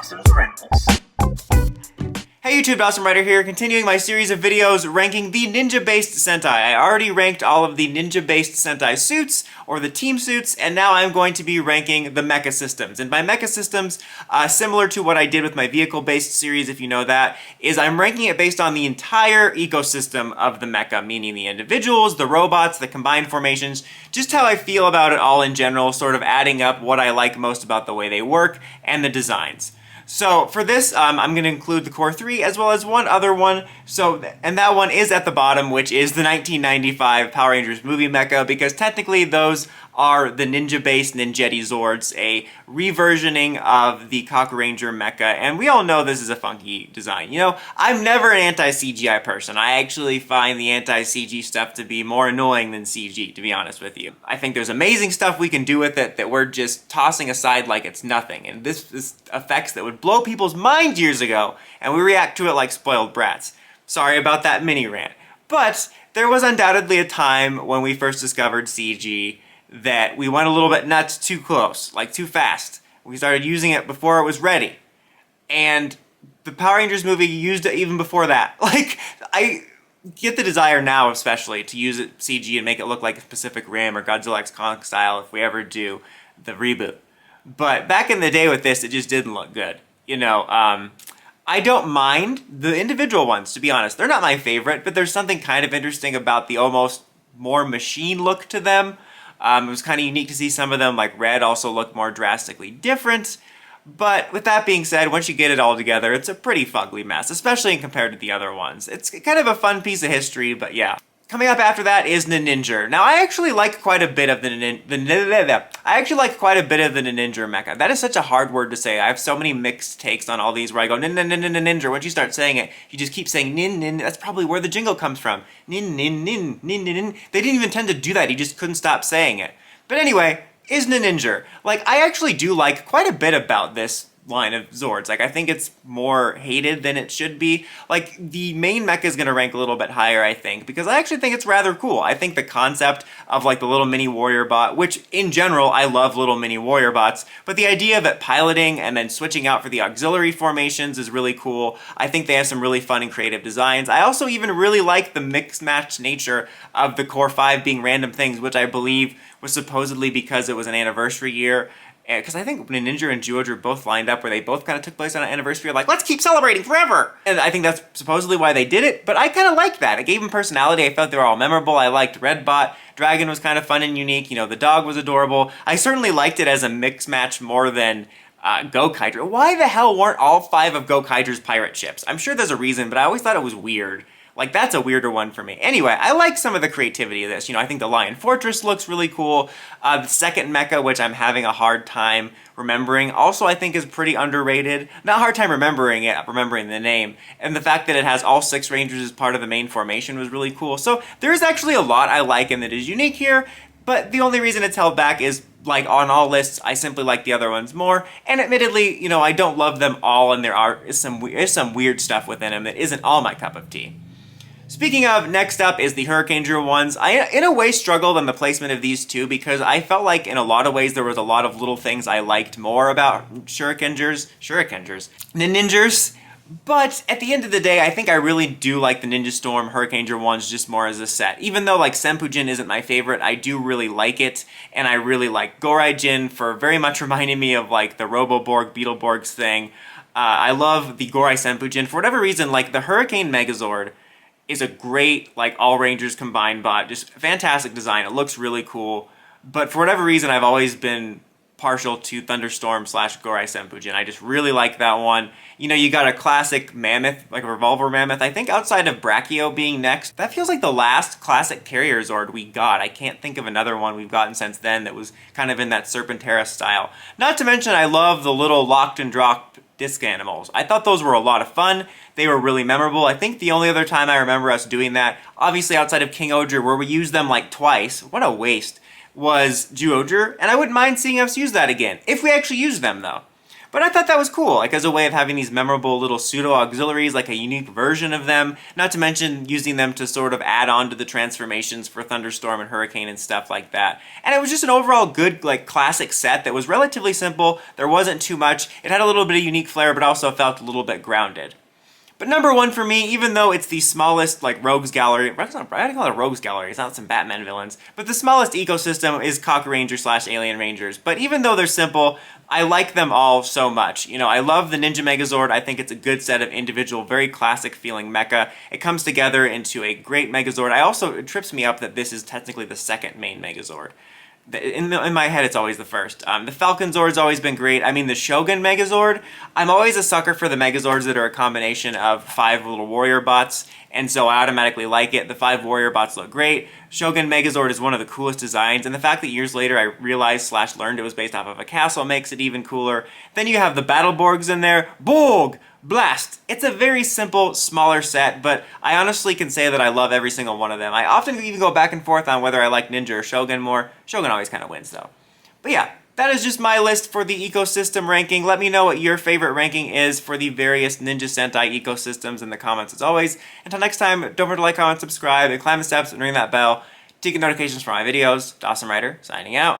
Dawson's Rambles. Hey YouTube, Dawson Writer here, continuing my series of videos ranking the ninja-based Sentai. I already ranked all of the ninja-based Sentai suits, or the team suits, and now I'm going to be ranking the Mecha systems. And by Mecha systems, similar to what I did with my vehicle-based series, if you know that, is I'm ranking it based on the entire ecosystem of the Mecha, meaning the individuals, the robots, the combined formations, just how I feel about it all in general, sort of adding up what I like most about the way they work, and the designs. So for this, I'm going to include the core 3 as well as one other one. And that one is at the bottom, which is the 1995 Power Rangers movie Mecha, because technically those are the ninja-based Ninjetti Zords, a reversioning of the Kakuranger Mecha, and we all know this is a funky design. You know, I'm never an anti-CGI person. I actually find the anti-CG stuff to be more annoying than CG, to be honest with you. I think there's amazing stuff we can do with it that we're just tossing aside like it's nothing, and this is effects that would blow people's minds years ago, and we react to it like spoiled brats. Sorry about that mini rant. But there was undoubtedly a time when we first discovered CG that we went a little bit nuts too close, like too fast. We started using it before it was ready. And the Power Rangers movie used it even before that. Like, I get the desire now especially to use it CG and make it look like Pacific Rim or Godzilla X Kong style if we ever do the reboot. But back in the day with this, it just didn't look good. You know, I don't mind the individual ones, to be honest. They're not my favorite, but there's something kind of interesting about the almost more machine look to them. It was kind of unique to see some of them, like Red, also look more drastically different. But with that being said, once you get it all together, it's a pretty fugly mess, especially compared to the other ones. It's kind of a fun piece of history, but yeah. Coming up after that is Ninja. Now, I actually like quite a bit of the Ninja Mecha. That is such a hard word to say. I have so many mixed takes on all these where I go Ninja. Once you start saying it, you just keep saying nin. That's probably where the jingle comes from. Nin. They didn't even intend to do that. He just couldn't stop saying it. But anyway, is Ninja. Like, I actually do like quite a bit about this line of Zords. Like, I think it's more hated than it should be. Like, the main mecha is going to rank a little bit higher, I think, because I actually think it's rather cool. I think the concept of, like, the little mini warrior bot, which, in general, I love little mini warrior bots, but the idea of it piloting and then switching out for the auxiliary formations is really cool. I think they have some really fun and creative designs. I also even really like the mixed-matched nature of the Core 5 being random things, which I believe was supposedly because it was an anniversary year. Because I think Ninja and Zyuohger both lined up where they both kind of took place on an anniversary, like, let's keep celebrating forever! And I think that's supposedly why they did it, but I kind of liked that. It gave them personality. I felt they were all memorable. I liked Redbot. Dragon was kind of fun and unique. You know, the dog was adorable. I certainly liked it as a mix match more than Gokaiger. Why the hell weren't all 5 of Gokaiger's pirate ships? I'm sure there's a reason, but I always thought it was weird. Like, that's a weirder one for me. Anyway, I like some of the creativity of this. You know, I think the Lion Fortress looks really cool. The second mecha, which I'm having a hard time remembering, also I think is pretty underrated. Not a hard time remembering it, remembering the name. And the fact that it has all 6 Rangers as part of the main formation was really cool. So there's actually a lot I like and that is unique here, but the only reason it's held back is, like, on all lists, I simply like the other ones more. And admittedly, you know, I don't love them all, and there is some weird stuff within them that isn't all my cup of tea. Speaking of, next up is the Hurricaneger ones. I, in a way, struggled on the placement of these two because I felt like, in a lot of ways, there was a lot of little things I liked more about Ninjers. But at the end of the day, I think I really do like the Ninja Storm Hurricaneger ones just more as a set. Even though, like, Senpujin isn't my favorite, I do really like it, and I really like Goraijin for very much reminding me of, like, the Roboborg, Beetleborgs thing. I love the Gorai Senpujin. For whatever reason, like, the Hurricane Megazord is a great, like, all Rangers combined bot. Just fantastic design. It looks really cool. But for whatever reason, I've always been partial to Thunderstorm / Gorai Senpujin. I just really like that one. You know, you got a classic mammoth, like a revolver mammoth. I think outside of Brachio being next, that feels like the last classic carrier Zord we got. I can't think of another one we've gotten since then that was kind of in that Serpentera style. Not to mention, I love the little locked and dropped disc animals. I thought those were a lot of fun. They were really memorable. I think the only other time I remember us doing that, obviously outside of King Oger, where we used them like twice, what a waste, was Zyuohger, and I wouldn't mind seeing us use that again, if we actually use them though. But I thought that was cool, like as a way of having these memorable little pseudo auxiliaries, like a unique version of them, not to mention using them to sort of add on to the transformations for Thunderstorm and Hurricane and stuff like that. And it was just an overall good, like classic set that was relatively simple. There wasn't too much. It had a little bit of unique flair, but also felt a little bit grounded. But number one for me, even though it's the smallest, like, Rogues Gallery, I don't call it a Rogues Gallery, it's not some Batman villains, but the smallest ecosystem is Cock Ranger / Alien Rangers. But even though they're simple, I like them all so much. You know, I love the Ninja Megazord. I think it's a good set of individual, very classic feeling mecha. It comes together into a great Megazord. It trips me up that this is technically the second main Megazord. In my head, it's always the first. The Falcon Zord's always been great. I mean, the Shogun Megazord, I'm always a sucker for the Megazords that are a combination of 5 little warrior bots, and so I automatically like it. The 5 warrior bots look great. Shogun Megazord is one of the coolest designs, and the fact that years later I realized / learned it was based off of a castle makes it even cooler. Then you have the Battleborgs in there. Borg! Blast! It's a very simple, smaller set, but I honestly can say that I love every single one of them. I often even go back and forth on whether I like Ninja or Shogun more. Shogun always kind of wins, though. But yeah, that is just my list for the ecosystem ranking. Let me know what your favorite ranking is for the various Ninja Sentai ecosystems in the comments as always. Until next time, don't forget to like, comment, subscribe, and climb the steps and ring that bell to get notifications for my videos. Dawson Ryder, signing out.